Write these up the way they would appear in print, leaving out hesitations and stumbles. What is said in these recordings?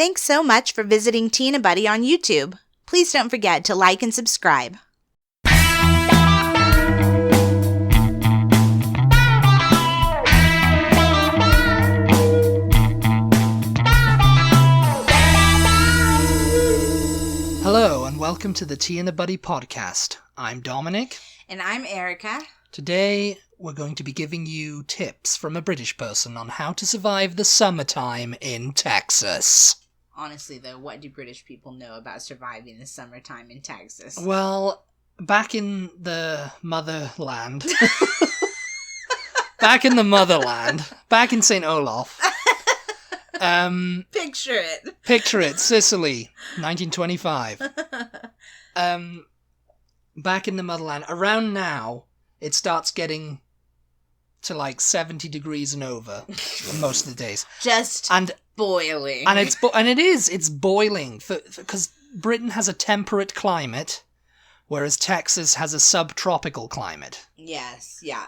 Thanks so much for visiting Tea and Butty on YouTube. Please don't forget to like and subscribe. Hello and welcome to the Tea and Butty podcast. I'm Dominic. And I'm Erica. Today we're going to be giving you tips from a British person on how to survive the summertime in Texas. Honestly, though, what do British people know about surviving the summertime in Texas? Well, back in the motherland, back in St. Olaf, Picture it, Sicily, 1925. Back in the motherland, around now, it starts getting to like 70 degrees and over most of the days. Boiling. And it's boiling because Britain has a temperate climate, whereas Texas has a subtropical climate. Yes, yeah.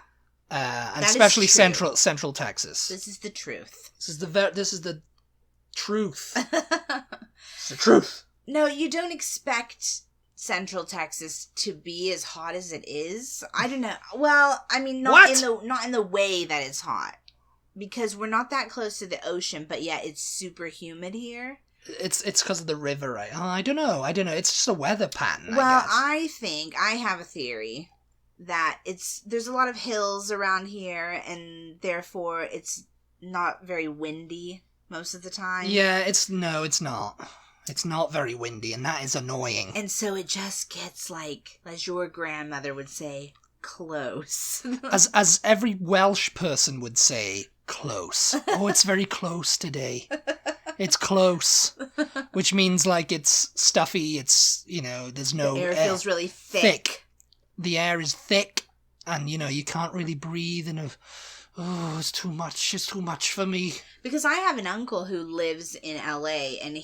And especially central Texas. This is the truth. This is the truth. It's the truth. No, you don't expect Central Texas to be as hot as it is. I don't know. Well, I mean, not in the way that it's hot, because we're not that close to the ocean, but yet it's super humid here. It's because of the river, right? I don't know. It's just a weather pattern. Well, I think I have a theory that there's a lot of hills around here, and therefore it's not very windy most of the time. Yeah, it's not. It's not very windy, and that is annoying. And so it just gets like, as your grandmother would say, close. as every Welsh person would say, close. Oh, it's very close today. It's close. Which means like it's stuffy, there's no... The air feels really thick. The air is thick, and you can't really breathe, and it's too much for me. Because I have an uncle who lives in LA, and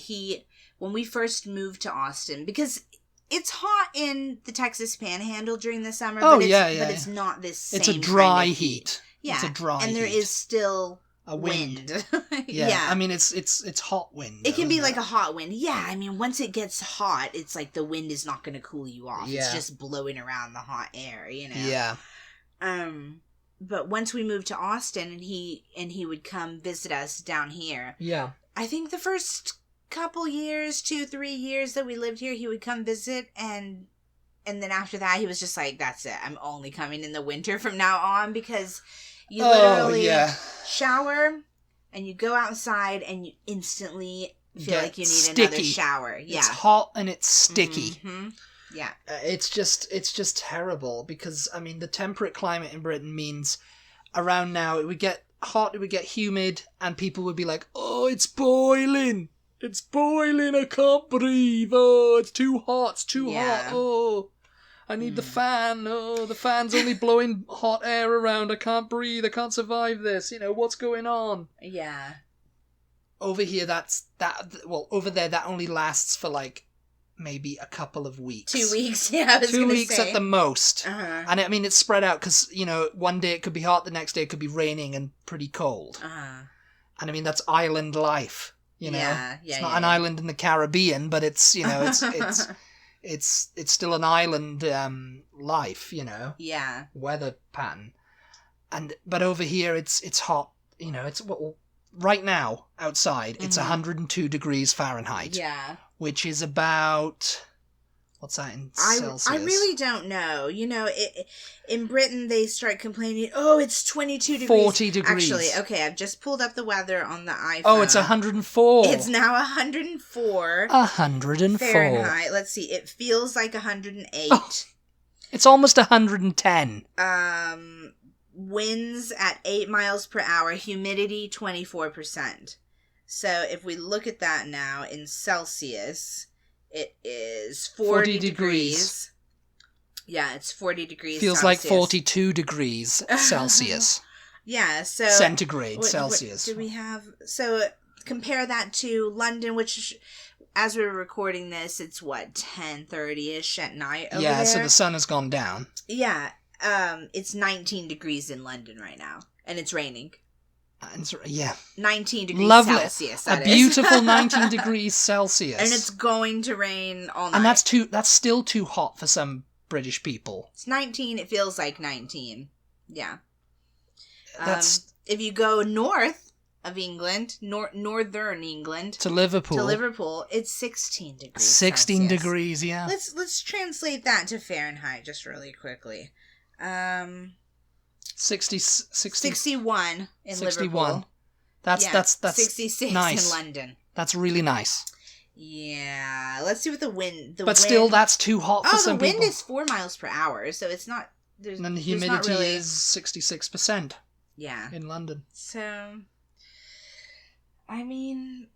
when we first moved to Austin, because it's hot in the Texas Panhandle during the summer, but it's not this same It's a dry kind of heat. Yeah, it's a dry and there heat. is still a wind. Yeah. I mean it's hot wind. It can be like a hot wind. Yeah, I mean once it gets hot, it's like the wind is not going to cool you off. Yeah. It's just blowing around the hot air, Yeah. But once we moved to Austin and he would come visit us down here. Yeah. I think the first couple years, 2-3 years that we lived here, he would come visit, and then after that he was just like, that's it, I'm only coming in the winter from now on, because you literally shower and you go outside and you instantly feel like you need another shower. Yeah, it's hot and it's sticky. Mm-hmm. Yeah, it's just terrible, because I mean the temperate climate in Britain means around now it would get hot, it would get humid, and people would be like, oh, it's boiling, I can't breathe, oh, it's too hot, oh, I need the fan, oh, the fan's only blowing hot air around, I can't breathe, I can't survive this, what's going on? Yeah. Over here, over there, that only lasts for like maybe a couple of weeks. 2 weeks, yeah, I was 2 weeks at the most. Uh-huh. And I mean, it's spread out because, one day it could be hot, the next day it could be raining and pretty cold. Uh-huh. And I mean, that's island life, Yeah, it's not an island in the Caribbean, but it's, it's still an island life, Yeah. weather pattern. But over here, it's hot, right now, outside, it's 102 degrees Fahrenheit. Yeah. Which is about... What's that in Celsius? I really don't know. In Britain, they start complaining, oh, it's 22 degrees. 40 degrees. Actually, okay, I've just pulled up the weather on the iPhone. Oh, it's 104. It's now 104. 104. Fahrenheit. Let's see. It feels like 108. Oh, it's almost 110. Winds at 8 miles per hour. Humidity, 24%. So if we look at that now in Celsius... It is 40 degrees. Yeah, it's 40 degrees Feels Celsius. like 42 degrees Celsius. Yeah, so... Centigrade, Celsius. Do we have... So, compare that to London, which, as we're recording this, it's 10:30ish at night over there. So the sun has gone down. Yeah, it's 19 degrees in London right now, and it's raining. Yeah. 19 degrees Lovely. Celsius, A beautiful 19 degrees Celsius. And it's going to rain all night. And that's still too hot for some British people. It's 19, it feels like 19. Yeah. That's... if you go north of England, northern England... To Liverpool, it's 16 degrees 16 Celsius. degrees, yeah. Let's translate that to Fahrenheit just really quickly. 61 in 61. Liverpool. That's 66 nice. in London. That's really nice. Yeah. Let's see what the wind... still, that's too hot for some people. The wind is 4 miles per hour, so it's not... And then the humidity is 66%. Yeah. In London. So... I mean,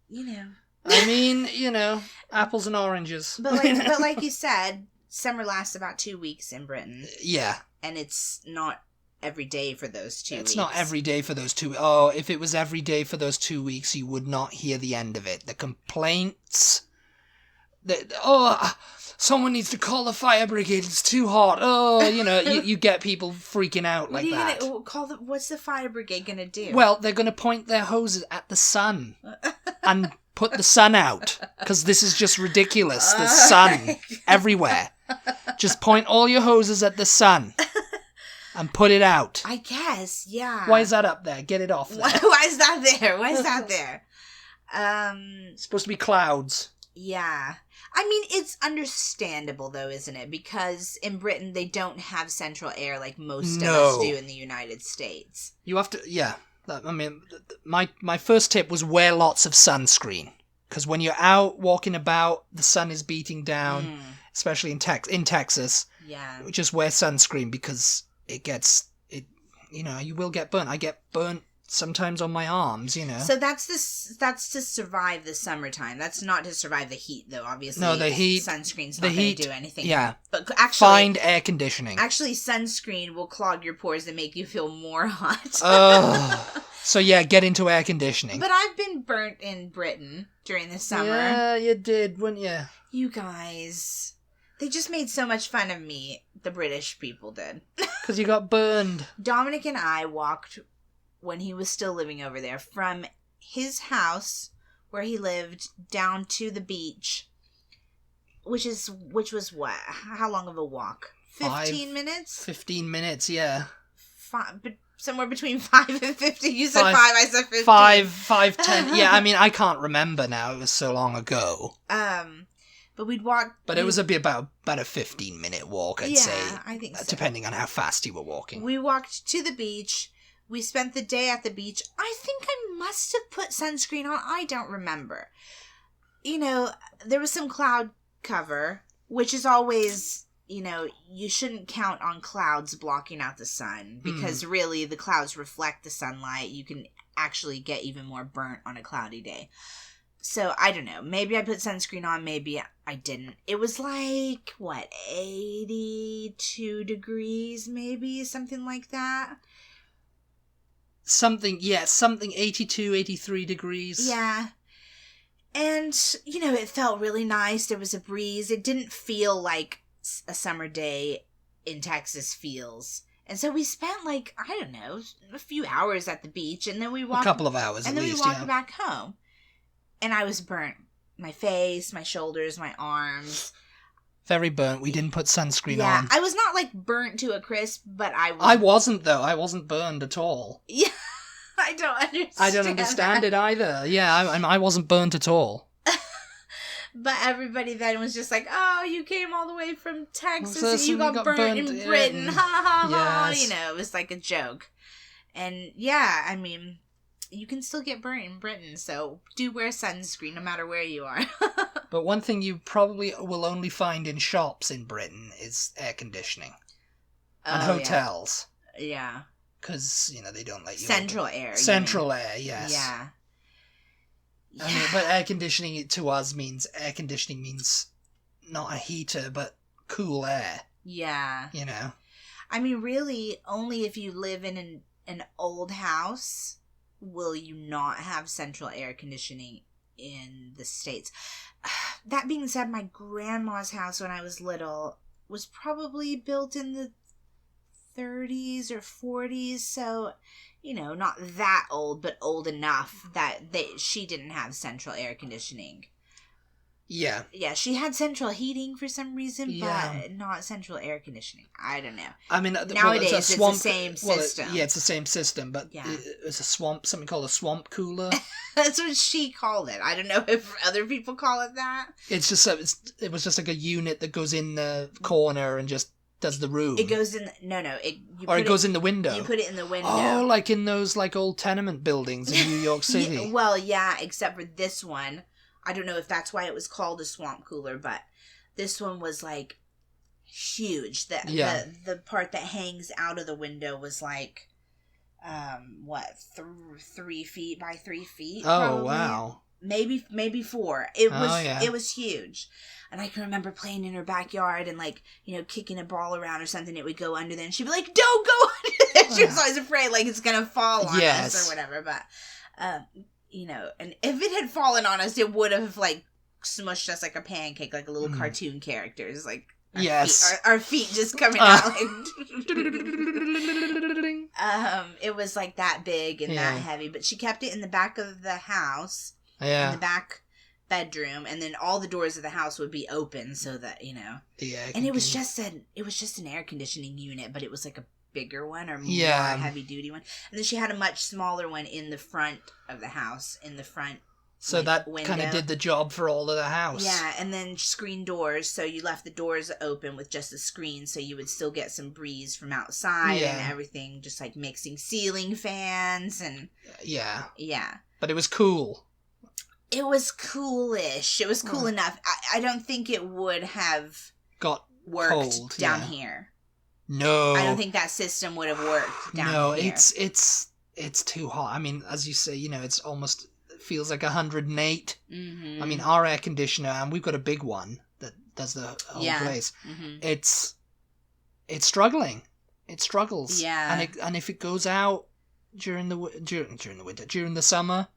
apples and oranges. But like you said, summer lasts about 2 weeks in Britain. Yeah. And it's not every day for those 2 weeks. It's not every day for those 2 weeks. Oh, if it was every day for those 2 weeks, you would not hear the end of it. The complaints. Someone needs to call the fire brigade. It's too hot. Oh, you get people freaking out like that. What's the fire brigade going to do? Well, they're going to point their hoses at the sun and put the sun out, because this is just ridiculous. There's sun everywhere. Just point all your hoses at the sun and put it out. I guess, yeah. Why is that up there? Get it off there. Why is that there? Why is that there? It's supposed to be clouds. Yeah. I mean, it's understandable, though, isn't it? Because in Britain, they don't have central air like most of us do in the United States. You have to, yeah. I mean, my first tip was wear lots of sunscreen. Because when you're out walking about, the sun is beating down, especially in Texas. Yeah. Just wear sunscreen, because you will get burnt. I get burnt sometimes on my arms, So that's to survive the summertime. That's not to survive the heat, though, obviously. No, the heat... Sunscreen's not going to do anything. Yeah. But actually... Find air conditioning. Actually, sunscreen will clog your pores and make you feel more hot. So yeah, get into air conditioning. But I've been burnt in Britain during the summer. Yeah, you did, wouldn't you? You guys... They just made so much fun of me, the British people did. Because you got burned. Dominic and I walked... when he was still living over there, from his house where he lived down to the beach, which was what? How long of a walk? 15 minutes? 15 minutes, yeah. Somewhere between 5 and 15. You said 5, I said 15. 5, 10. Yeah, I mean, I can't remember now. It was so long ago. But we'd walk... But it was about a 15-minute walk, I'd say. Yeah, I think so. Depending on how fast you were walking. We walked to the beach... We spent the day at the beach. I think I must have put sunscreen on. I don't remember. There was some cloud cover, which is always, you shouldn't count on clouds blocking out the sun, because really the clouds reflect the sunlight. You can actually get even more burnt on a cloudy day. So I don't know. Maybe I put sunscreen on. Maybe I didn't. It was like, 82 degrees, maybe, something like that. Something 82, 83 degrees. Yeah. And, it felt really nice. There was a breeze. It didn't feel like a summer day in Texas feels. And so we spent, a few hours at the beach, and then we walked... A couple of hours, and then we walked back home. And I was burnt. My face, my shoulders, my arms... Very burnt. We didn't put sunscreen on. Yeah, I was not, burnt to a crisp, but I was... I wasn't, though. I wasn't burned at all. Yeah, I don't understand I don't understand it either. Yeah, I wasn't burnt at all. But everybody then was just like, oh, you came all the way from Texas and you got burnt in Britain. Ha, ha, ha. Yes. It was like a joke. And, yeah, I mean... You can still get burnt in Britain, so do wear sunscreen no matter where you are. But one thing you probably will only find in shops in Britain is air conditioning. And hotels. Yeah. Because, they don't let you... Central air. Central air, yes. Yeah. I mean, but air conditioning to us means... Air conditioning means not a heater, but cool air. Yeah. I mean, really, only if you live in an old house... will you not have central air conditioning in the States. That being said, my grandma's house when I was little was probably built in the 30s or 40s, so, you know, not that old, but old enough that she didn't have central air conditioning. Yeah. Yeah, she had central heating for some reason, Yeah. but not central air conditioning. I don't know. I mean, nowadays it's the same system. It's the same system, but it's a swamp, something called a swamp cooler. That's what she called it. I don't know if other people call it that. It's just it was just like a unit that goes in the corner and just does the room. It goes in it goes in the window. You put it in the window. Oh, like in those like old tenement buildings in New York City. Except for this one. I don't know if that's why it was called a swamp cooler, but this one was like huge. The part that hangs out of the window was like 3 feet by 3 feet. Oh, probably. wow. Maybe 4. It was huge. And I can remember playing in her backyard and, like, you know, kicking a ball around or something. It would go under there and she'd be like, "Don't go under there." She was always afraid, like, it's gonna fall on us or whatever. But you know, and if it had fallen on us, it would have, like, smushed us like a pancake, like a little cartoon characters, like our feet just coming out. Like, it was like that big and that heavy, but she kept it in the back of the house, in the back bedroom, and then all the doors of the house would be open so that, you know, and it was just an air conditioning unit, but it was like a bigger one or more heavy duty one, and then she had a much smaller one in the front of the house, in the front. So that kind of did the job for all of the house. Yeah, and then screen doors, so you left the doors open with just a screen, so you would still get some breeze from outside and everything, just like mixing ceiling fans and... Yeah. But it was cool. It was coolish. It was cool enough. I don't think it would have worked down here. No. I don't think that system would have worked down here. No, it's too hot. I mean, as you say, you know, it's almost... feels like 108. Mm-hmm. I mean, our air conditioner, and we've got a big one that does the whole place. Mm-hmm. It's struggling. It struggles. Yeah. And if it goes out during the winter, during the summer,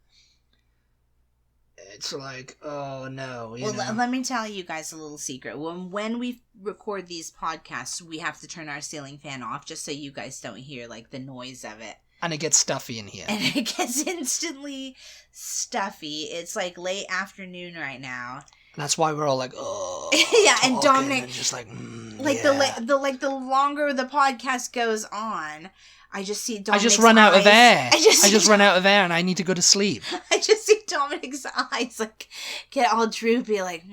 it's like, oh no. Let me tell you guys a little secret. When we record these podcasts, we have to turn our ceiling fan off just so you guys don't hear like the noise of it. And it gets stuffy in here. And it gets instantly stuffy. It's like late afternoon right now. That's why we're all like, oh. Yeah, and Dominic, and just like, the longer the podcast goes on, I just see Dominic's I just run out of air. I just run out of air, and I need to go to sleep. I just see Dominic's eyes like get all droopy, like.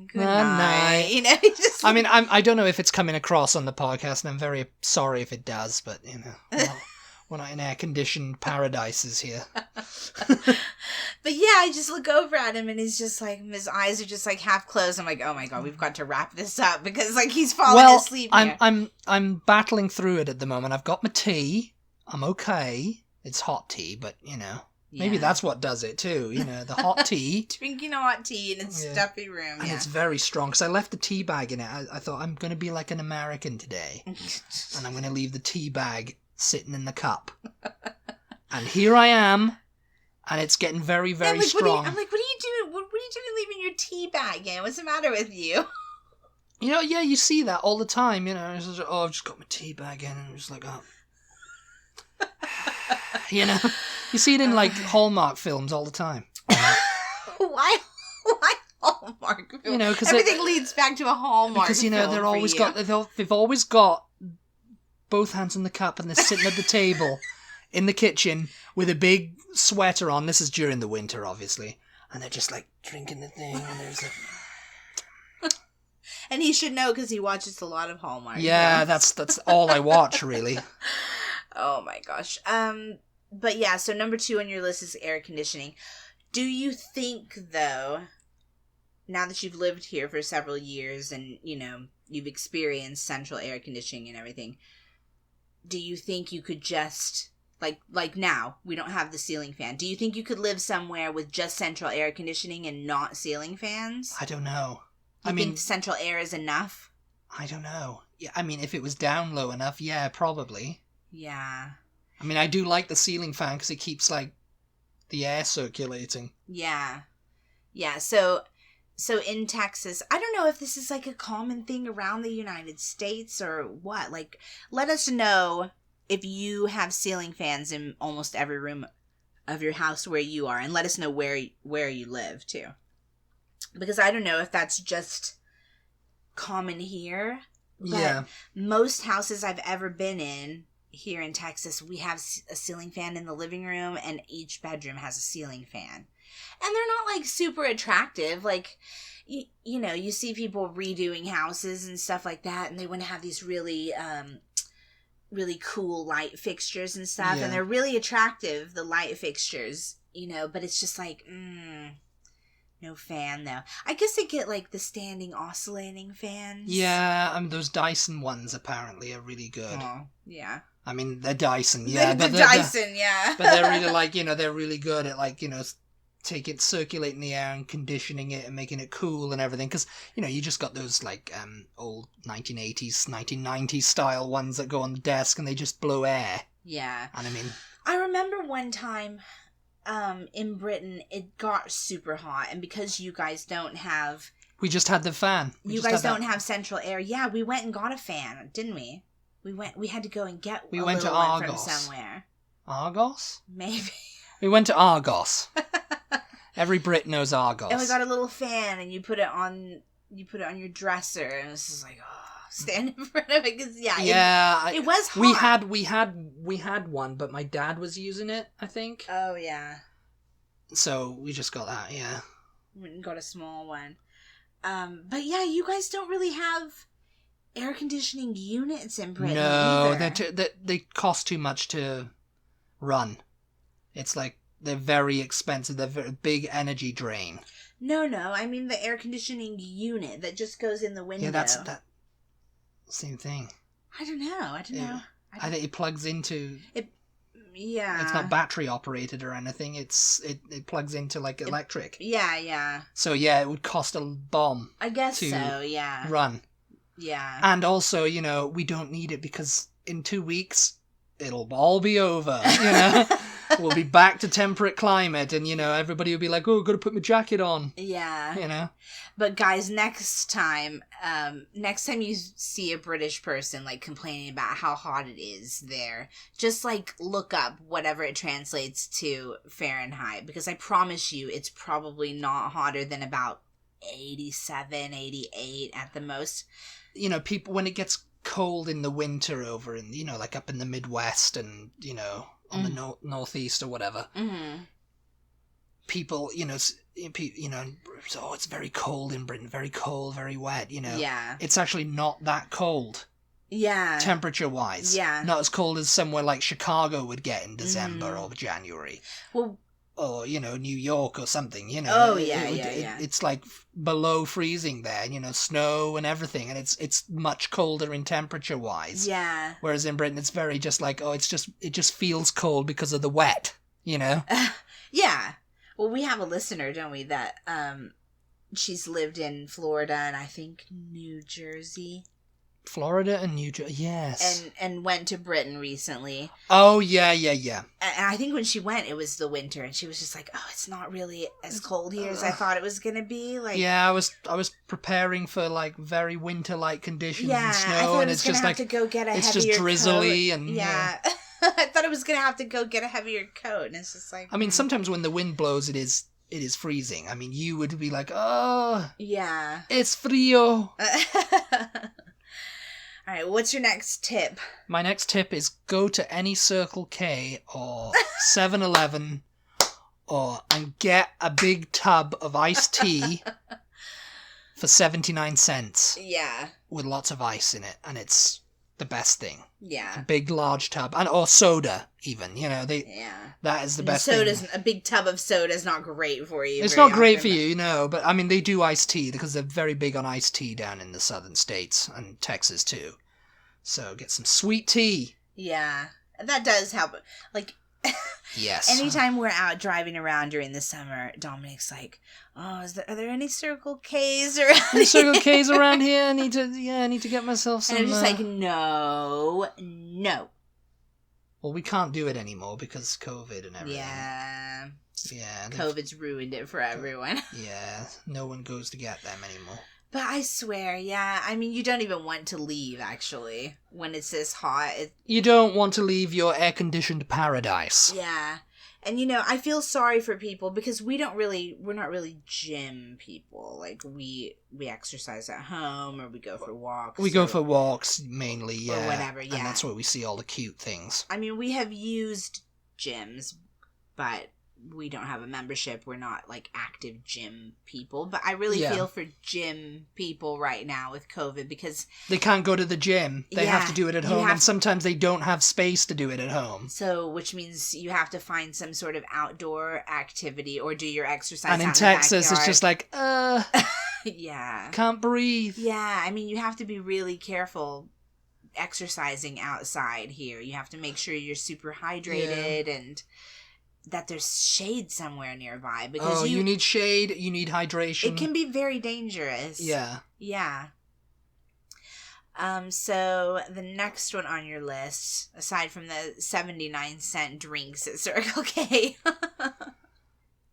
Good night. You know, just. I mean, I don't know if it's coming across on the podcast, and I'm very sorry if it does, but you know. Well, we're not in air-conditioned paradises here. But yeah, I just look over at him and he's just like, his eyes are just like half closed. I'm like, oh my god, we've got to wrap this up because like he's falling asleep here. I'm battling through it at the moment. I've got my tea. I'm okay. It's hot tea, but you know, maybe that's what does it too. You know, the hot tea. Drinking hot tea in a stuffy room. And it's very strong because I left the tea bag in it. I thought I'm going to be like an American today, and I'm going to leave the tea bag sitting in the cup. And here I am, and it's getting very, very strong. I'm like, what are you doing? What are you doing leaving your tea bag in? What's the matter with you? You know, you see that all the time, you know. It's just, I've just got my tea bag in, and I'm just like, oh. You know, you see it in, like, Hallmark films all the time. Why Hallmark films? You know, because everything leads back to a Hallmark because, you know, they've always got both hands in the cup, and they're sitting at the table in the kitchen with a big sweater on. This is during the winter, obviously. And they're just like drinking the thing, and there's like... And he should know because he watches a lot of Hallmark. Yeah, that's all I watch, really. Oh my gosh. But yeah, so number 2 on your list is air conditioning. Do you think, though, now that you've lived here for several years and, you know, you've experienced central air conditioning and everything, do you think you could just, like now, we don't have the ceiling fan. Do you think you could live somewhere with just central air conditioning and not ceiling fans? I don't know. I mean, think central air is enough? I don't know. Yeah, I mean, if it was down low enough, yeah, probably. Yeah. I mean, I do like the ceiling fan because it keeps, like, the air circulating. Yeah. Yeah, so So in Texas, I don't know if this is like a common thing around the United States or what. Like, let us know if you have ceiling fans in almost every room of your house where you are, and let us know where you live too. Because I don't know if that's just common here. But most houses I've ever been in here in Texas, we have a ceiling fan in the living room, and each bedroom has a ceiling fan. And they're not, like, super attractive. Like, you know, you see people redoing houses and stuff like that, and they want to have these really, really cool light fixtures and stuff. Yeah. And they're really attractive, the light fixtures, you know, but it's just like, no fan, though. I guess they get, like, the standing oscillating fans. Yeah, those Dyson ones apparently are really good. Oh, yeah. I mean, they're Dyson, yeah. But yeah. But they're really, like, you know, they're really good at, like, you know, circulating the air and conditioning it and making it cool and everything. Because, you know, you just got those, like, old 1980s, 1990s style ones that go on the desk and they just blow air. Yeah. And I mean... I remember one time... in Britain, it got super hot, and because you guys don't have... We just had the fan. You guys don't have central air. Yeah, we went and got a fan, didn't we? We had to go and get a little one from somewhere. Argos? Maybe. We went to Argos. Every Brit knows Argos. And we got a little fan, and you put it on your dresser, and it's just like, stand in front of it, because it was hot. We had one, but my dad was using it, I think. Oh yeah. So we just got that. Yeah. We got a small one. But yeah, you guys don't really have air conditioning units in Britain. No, they cost too much to run. It's like they're very expensive. They're very big energy drain. No, I mean the air conditioning unit that just goes in the window. Yeah, that's that. Same thing. I don't know. I think it plugs into it. Yeah. It's not battery operated or anything. It plugs into like electric. Yeah. So yeah, it would cost a bomb. I guess so. Yeah. Run. Yeah. And also, you know, we don't need it because in 2 weeks it'll all be over. You know, we'll be back to temperate climate, and you know everybody will be like, "Oh, I've got to put my jacket on." Yeah. You know. But guys, next time you see a British person like complaining about how hot it is there, just like look up whatever it translates to Fahrenheit, because I promise you it's probably not hotter than about 87, 88 at the most. You know, people, when it gets cold in the winter over in, you know, like up in the Midwest and, you know, on the northeast or whatever, people, you know, oh, it's very cold in Britain, very cold, very wet, you know. Yeah. It's actually not that cold. Yeah. Temperature-wise. Yeah. Not as cold as somewhere like Chicago would get in December or January. Well... Or, you know, New York or something, you know. Oh, yeah. It's like below freezing there, you know, snow and everything, and it's much colder in temperature-wise. Yeah. Whereas in Britain, it's very just like, it just feels cold because of the wet, you know? Yeah. Well, we have a listener, don't we, that she's lived in Florida and I think New Jersey. Florida and New Jersey, yes. And went to Britain recently. Oh, yeah. And I think when she went, it was the winter, and she was just like, "Oh, it's not really as cold here as I thought it was gonna be." Like, yeah, I was preparing for like very winter-like conditions and snow, I thought and it's just have to go get a heavier just drizzly coat. and yeah. I thought I was gonna have to go get a heavier coat, and it's just like. I mean, sometimes when the wind blows, it is freezing. I mean, you would be like, "Oh, yeah, it's frío." All right, what's your next tip? My next tip is go to any Circle K or 7-Eleven and get a big tub of iced tea for 79 cents. Yeah. With lots of ice in it, and it's the best thing. Yeah. A big, large tub. Or soda, even. You know, that is the best thing. A big tub of soda is not great for you. It's not great for you, you know, but I mean, they do iced tea because they're very big on iced tea down in the southern states and Texas too. So get some sweet tea. Yeah. That does help. Like, yes. Anytime we're out driving around during the summer, Dominic's like, "Oh, are there any Circle K's around here? Any Circle K's around here? I need to get myself some. And I'm just like, no. Well, we can't do it anymore because COVID and everything. Yeah. Yeah. COVID's ruined it for everyone. Yeah, no one goes to get them anymore. But I swear, yeah, I mean, you don't even want to leave, actually, when it's this hot. You don't want to leave your air-conditioned paradise. Yeah. And, you know, I feel sorry for people because we're not really gym people. Like, we exercise at home or we go for walks. We go for walks, mainly, yeah. Or whatever, yeah. And that's where we see all the cute things. I mean, we have used gyms, but we don't have a membership. We're not like active gym people, but I really feel for gym people right now with COVID because they can't go to the gym. They have to do it at home, and sometimes they don't have space to do it at home. So, which means you have to find some sort of outdoor activity or do your exercise. And in Texas, it's just like, yeah, can't breathe. Yeah, I mean, you have to be really careful exercising outside here. You have to make sure you're super hydrated and that there's shade somewhere nearby because you need shade, you need hydration. It can be very dangerous. Yeah. Yeah. So the next one on your list, aside from the 79-cent drinks at Circle K.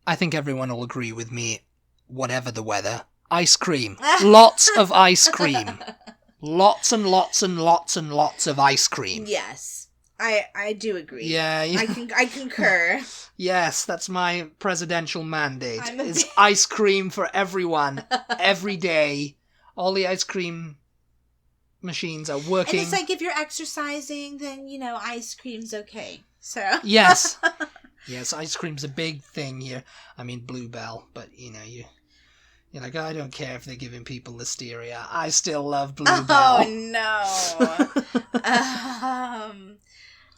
I think everyone will agree with me, whatever the weather. Ice cream. Lots of ice cream. Lots and lots and lots and lots of ice cream. Yes. I do agree. Yeah. I concur. Yes, that's my presidential mandate. Is ice cream for everyone, every day. All the ice cream machines are working. And it's like if you're exercising, then, you know, ice cream's okay. So Yes. Yes, ice cream's a big thing here. I mean, Bluebell, but, you know, you're like, I don't care if they're giving people listeria. I still love Bluebell. Oh, no.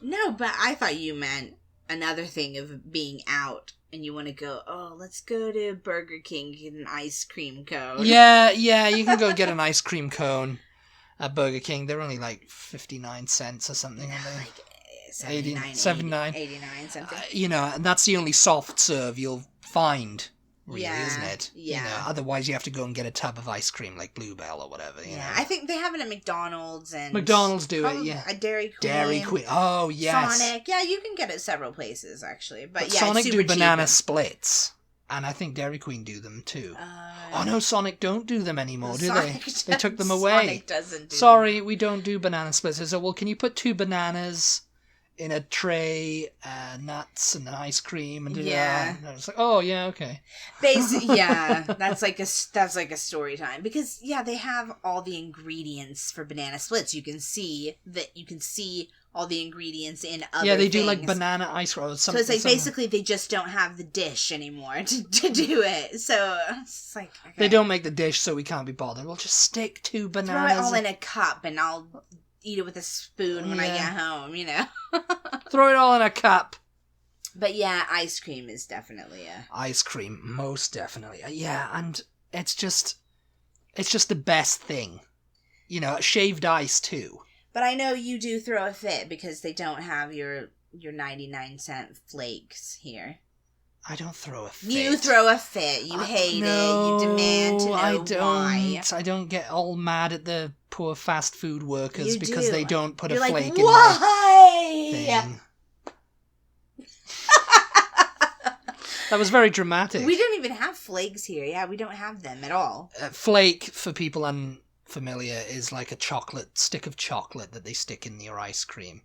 No, but I thought you meant another thing of being out and you want to go, let's go to Burger King, get an ice cream cone. Yeah, you can go get an ice cream cone at Burger King. They're only like 59 cents or something. No, like 79, 89 something. You know, and that's the only soft serve you'll find. Really, isn't it? Yeah. You know, otherwise you have to go and get a tub of ice cream like Bluebell or whatever. You know? I think they have it at McDonald's and McDonald's do it. Yeah, at Dairy Queen. Dairy Queen. Oh yes. Sonic. Yeah, you can get it several places actually, but Sonic it's super do banana cheap. splits, and I think Dairy Queen do them too. Oh no, Sonic don't do them anymore, do they? They took them away. Sonic doesn't do Sorry, them. we don't do banana splits. They said, well, can you put 2 bananas in a tray, nuts and ice cream, and and it's like, oh yeah, okay. Basically, that's like a story time because they have all the ingredients for banana splits. You can see all the ingredients in other. Yeah, they do things. like banana ice cream. So it's like basically they just don't have the dish anymore to do it. So it's like okay. They don't make the dish, so we can't be bothered. We'll just stick 2 bananas. Throw it all in a cup, and I'll eat it with a spoon when I get home, you know. Throw it all in a cup. But yeah, ice cream is definitely ice cream, most definitely. Yeah, and it's just the best thing. You know, shaved ice too. But I know you do throw a fit because they don't have your 99-cent flakes here. I don't throw a fit. You throw a fit. You hate it. You demand to know why. I don't get all mad at the poor fast food workers because they don't put You're a flake in my thing. That was very dramatic. We don't even have flakes here. Yeah, we don't have them at all. Flake, for people unfamiliar, is like a stick of chocolate that they stick in your ice cream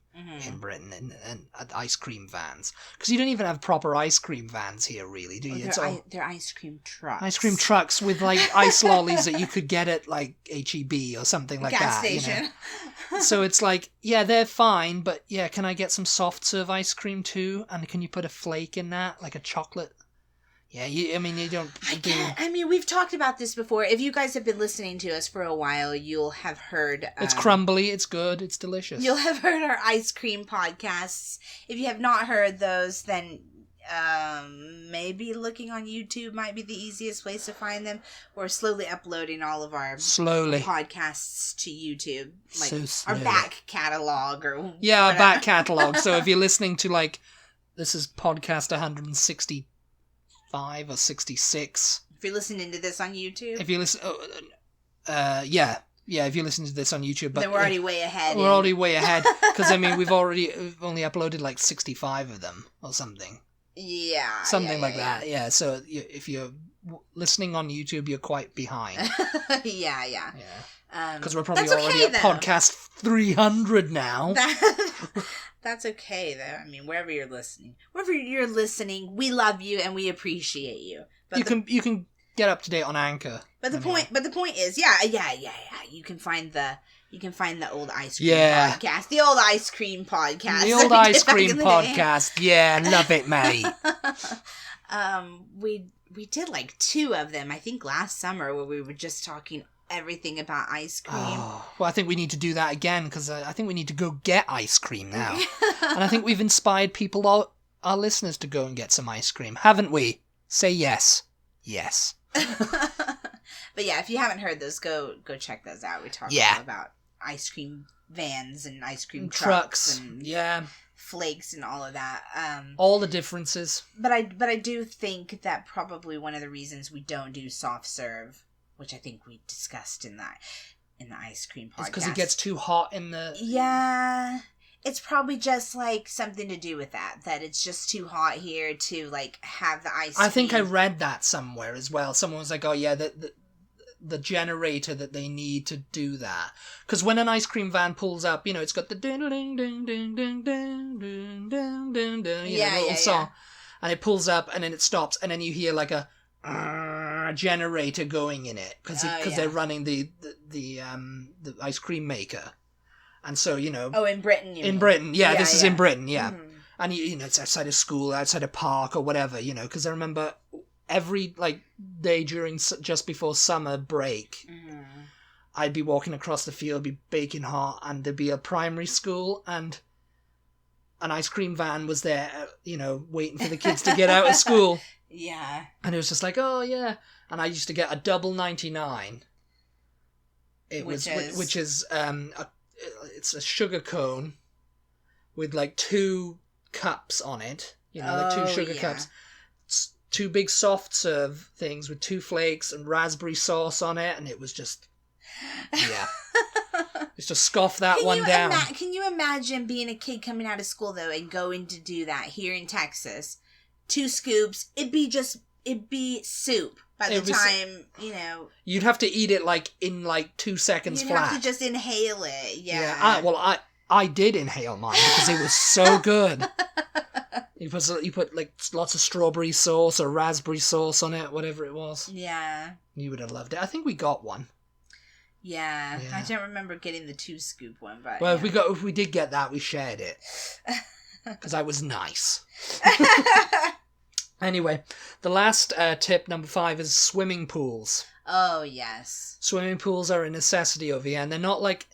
in Britain and at ice cream vans. Because you don't even have proper ice cream vans here, really, do you? They're ice cream trucks. Ice cream trucks with like ice lollies that you could get at like H-E-B or something like gas that. Station. You know? So it's like, they're fine, but can I get some soft serve ice cream too? And can you put a flake in that, like a chocolate? Yeah, you don't... I mean, we've talked about this before. If you guys have been listening to us for a while, you'll have heard... it's crumbly, it's good, it's delicious. You'll have heard our ice cream podcasts. If you have not heard those, then maybe looking on YouTube might be the easiest place to find them. We're slowly uploading all of our podcasts to YouTube. Like our back catalog or whatever. Yeah, our back catalog. So if you're listening to this is podcast 160... 5 or 66. If you're listening to this on YouTube, if you listen, if you're listening to this on YouTube, but then we're already way ahead. We're already way ahead because we've only uploaded like 65 of them or something. Yeah. Something like that. Yeah. So if you're listening on YouTube, you're quite behind. Yeah. Because we're probably that's already okay, at though. podcast 300 now. That's okay, though. I mean, wherever you're listening, we love you and we appreciate you. But you can get up to date on Anchor. But the point is, yeah. You can find the old ice cream podcast. The old ice cream podcast. The old ice cream podcast. Yeah, love it, mate. We did like 2 of them, I think, last summer, where we were just talking everything about ice cream. Oh, well, I think we need to do that again, because I think we need to go get ice cream now. And I think we've inspired people, our listeners, to go and get some ice cream, haven't we? Say yes. Yes. But yeah, if you haven't heard those, go check those out. We talked about ice cream vans and ice cream trucks and flakes and all of that. All the differences. But I do think that probably one of the reasons we don't do soft serve, which I think we discussed in the ice cream podcast, is because it gets too hot in the... Yeah. It's probably just, like, something to do with that it's just too hot here to, like, have the ice cream. I think I read that somewhere as well. Someone was like, oh, yeah, the generator that they need to do that. Because when an ice cream van pulls up, it's got the little song. And it pulls up, and then it stops, and then you hear, like, a generator going in it. Because they're running the ice cream maker. And so, Oh, in Britain, you mean? In Britain, this is in Britain, yeah. Mm-hmm. And, it's outside of school, outside a park or whatever, because I remember every, like, day during, just before summer break, I'd be walking across the field, be baking hot, and there'd be a primary school, and an ice cream van was there, waiting for the kids to get out of school. Yeah. And it was just like, oh, yeah. And I used to get a double 99. Which is it's a sugar cone with like 2 cups on it, like 2 sugar cups, 2 big soft serve things with 2 flakes and raspberry sauce on it, and it was just, just to scoff that one down. Can you imagine being a kid coming out of school though and going to do that here in Texas? 2 scoops, it'd be soup. By the time, You'd have to eat it, like, in, like, 2 seconds flat. You'd have to just inhale it, I did inhale mine, because it was so good. You put, like, lots of strawberry sauce or raspberry sauce on it, whatever it was. Yeah. You would have loved it. I think we got one. Yeah. I don't remember getting the 2 scoop one, but... Well, if we did get that, we shared it. Because I was nice. Anyway, the last tip, number 5, is swimming pools. Oh, yes. Swimming pools are a necessity over here, and they're not like...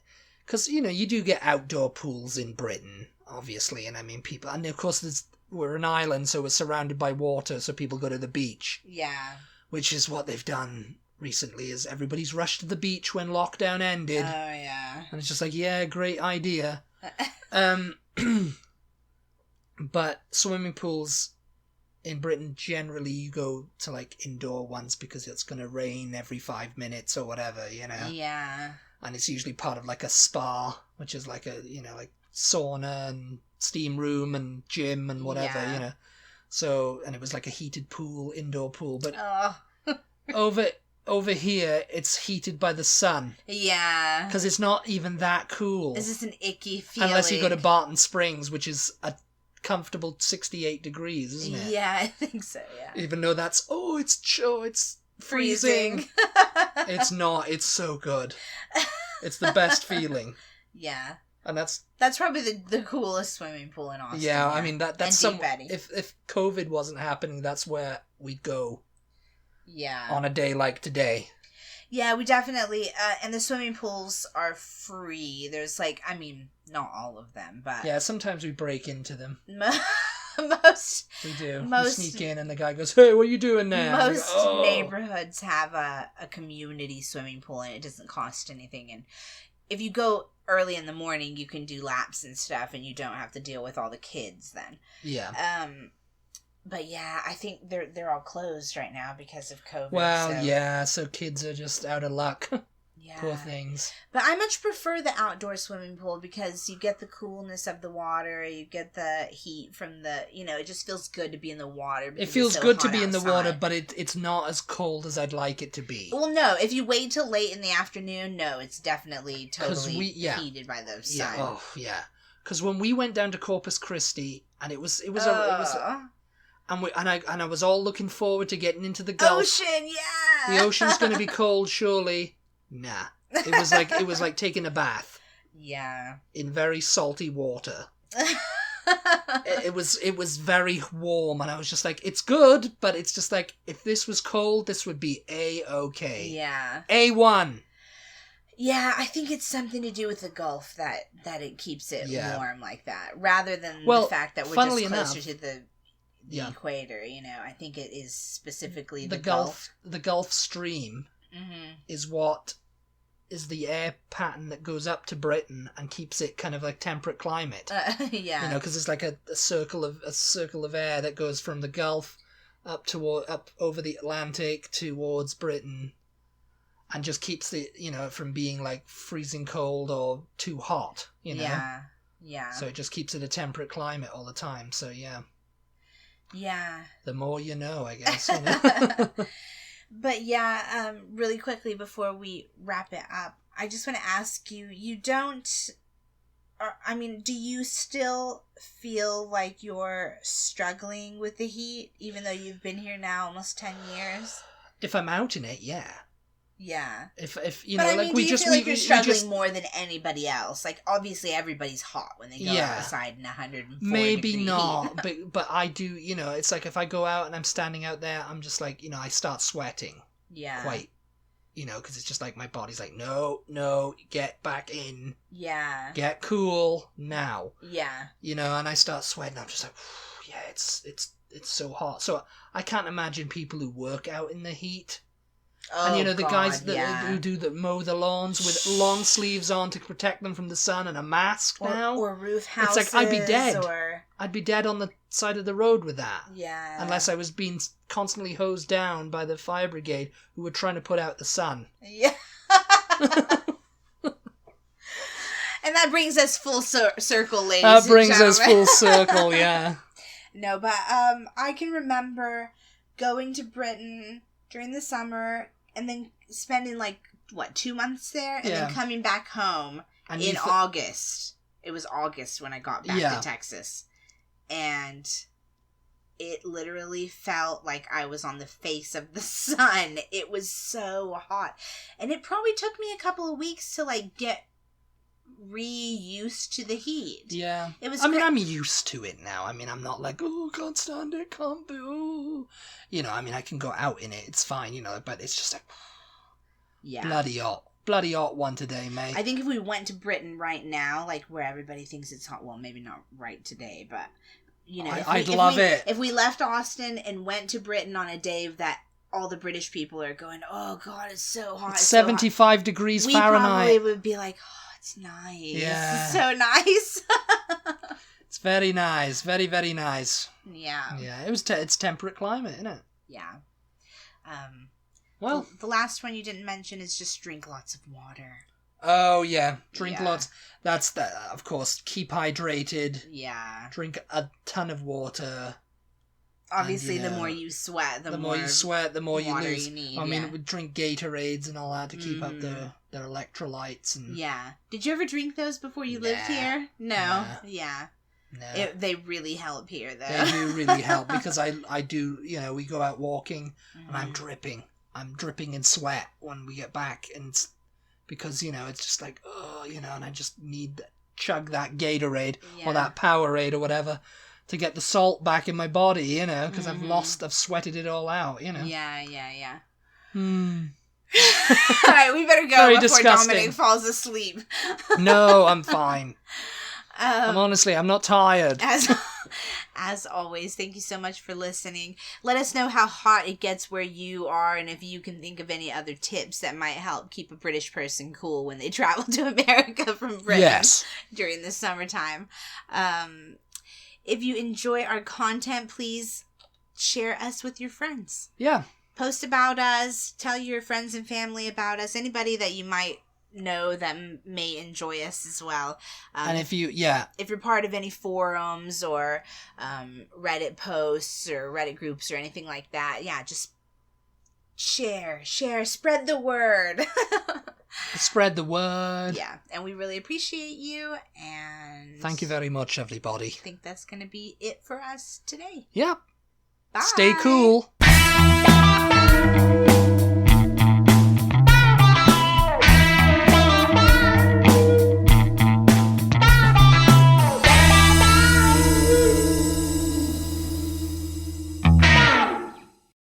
Because, you do get outdoor pools in Britain, obviously, and I mean, people... And, of course, we're an island, so we're surrounded by water, so people go to the beach. Yeah. Which is what they've done recently, is everybody's rushed to the beach when lockdown ended. Oh, yeah. And it's just like, yeah, great idea. But swimming pools... In Britain, generally, you go to, like, indoor ones because it's going to rain every 5 minutes or whatever, Yeah. And it's usually part of, like, a spa, which is like a, like, sauna and steam room and gym and whatever, So, and it was like a heated pool, indoor pool. But over here, it's heated by the sun. Yeah. Because it's not even that cool. It's just an icky feeling. Unless you go to Barton Springs, which is a comfortable 68 degrees, isn't it? Yeah, I think so, yeah. Even though it's freezing. It's not. It's so good. It's the best feeling. Yeah. And that's probably the coolest swimming pool in Austin. Yeah, I mean that's some... Betty. If COVID wasn't happening, that's where we'd go. Yeah. On a day like today. Yeah, we definitely, and the swimming pools are free. There's like, I mean, not all of them, but... Yeah, sometimes we break into them. Most... We do. We sneak in and the guy goes, hey, what are you doing now? Most neighborhoods have a community swimming pool and it doesn't cost anything. And if you go early in the morning, you can do laps and stuff and you don't have to deal with all the kids then. Yeah. But yeah, I think they're all closed right now because of COVID. Well, yeah, so kids are just out of luck. Yeah. Poor things. But I much prefer the outdoor swimming pool because you get the coolness of the water, you get the heat from the, it just feels good to be in the water. It feels good to be in the water, outside. but it's not as cold as I'd like it to be. Well, no, if you wait till late in the afternoon, no, it's definitely totally heated by the sun. Yeah, oh, yeah. Because when we went down to Corpus Christi, and it was I was all looking forward to getting into the Gulf. Ocean, yeah. The ocean's going to be cold, surely. Nah. It was like taking a bath. Yeah. In very salty water. It was very warm, and I was just like, it's good, but it's just like, if this was cold, this would be A-okay. Yeah. A1. Yeah, I think it's something to do with the Gulf that it keeps it warm like that, rather than the fact that we're just closer to the equator. I think it is specifically the Gulf. The Gulf Stream is what is the air pattern that goes up to Britain and keeps it kind of like temperate climate. Yeah, because it's like a circle of air that goes from the Gulf up over the Atlantic towards Britain, and just keeps it from being like freezing cold or too hot. Yeah. So it just keeps it a temperate climate all the time. So yeah. Yeah. The more you know, I guess. But yeah, really quickly before we wrap it up, I just want to ask you, do you still feel like you're struggling with the heat, even though you've been here now almost 10 years? If I'm out in it, yeah. Yeah. If do you feel like you're struggling more than anybody else? Like, obviously everybody's hot when they go outside in 104 Maybe degree not, heat. but I do, it's like if I go out and I'm standing out there, I'm just like, I start sweating. Yeah. Quite, because it's just like my body's like, no, get back in. Yeah. Get cool now. Yeah. And I start sweating. I'm just like, yeah, it's so hot. So I can't imagine people who work out in the heat. Oh, and the guys that mow the lawns with long sleeves on to protect them from the sun and a mask or roof houses. It's like I'd be dead. I'd be dead on the side of the road with that. Yeah. Unless I was being constantly hosed down by the fire brigade who were trying to put out the sun. Yeah. And that brings us full circle, ladies and gentlemen. That brings us full circle, yeah. No, but I can remember going to Britain during the summer, and then spending 2 months there, and then coming back home in August. It was August when I got back to Texas, and it literally felt like I was on the face of the sun. It was so hot, and it probably took me a couple of weeks to get used to the heat. Yeah. It was I'm used to it now. I'm not like, oh, can't stand it, can't do. I can go out in it, it's fine, but it's just like, bloody hot one today, mate. I think if we went to Britain right now, where everybody thinks it's hot, well, maybe not right today, but I'd love it. If we left Austin and went to Britain on a day that all the British people are going, oh God, it's so hot. It's 75 so degrees we Fahrenheit. We probably would be like, oh, it's nice. Yeah. It's so nice. It's very nice. Very, very nice. Yeah. Yeah, it's temperate climate, isn't it? Yeah. Well, the last one you didn't mention is just drink lots of water. Oh, yeah. Drink lots. That's, of course, keep hydrated. Yeah. Drink a ton of water. Obviously, the more you sweat, the more you sweat, the more you lose. You need, we drink Gatorades and all that to keep up their electrolytes. And Did you ever drink those before you lived here? No. Nah. Yeah. No. They really help here, though. They do really help because I do, we go out walking and I'm dripping. I'm dripping in sweat when we get back, and it's because, it's just like, oh, and I just need to chug that Gatorade or that Powerade or whatever to get the salt back in my body, because I've sweated it all out, Yeah. All right, we better go Very before disgusting. Dominic falls asleep. No, I'm fine. I'm not tired. As always, thank you so much for listening. Let us know how hot it gets where you are, and if you can think of any other tips that might help keep a British person cool when they travel to America from Britain during the summertime. If you enjoy our content, please share us with your friends. Yeah. Post about us. Tell your friends and family about us. Anybody that you might know that may enjoy us as well. And if you're part of any forums or Reddit posts or Reddit groups or anything like that, just share, spread the word. Spread the word. Yeah, and we really appreciate you, and thank you very much, everybody. I think that's going to be it for us today. Yeah. Bye. Stay cool.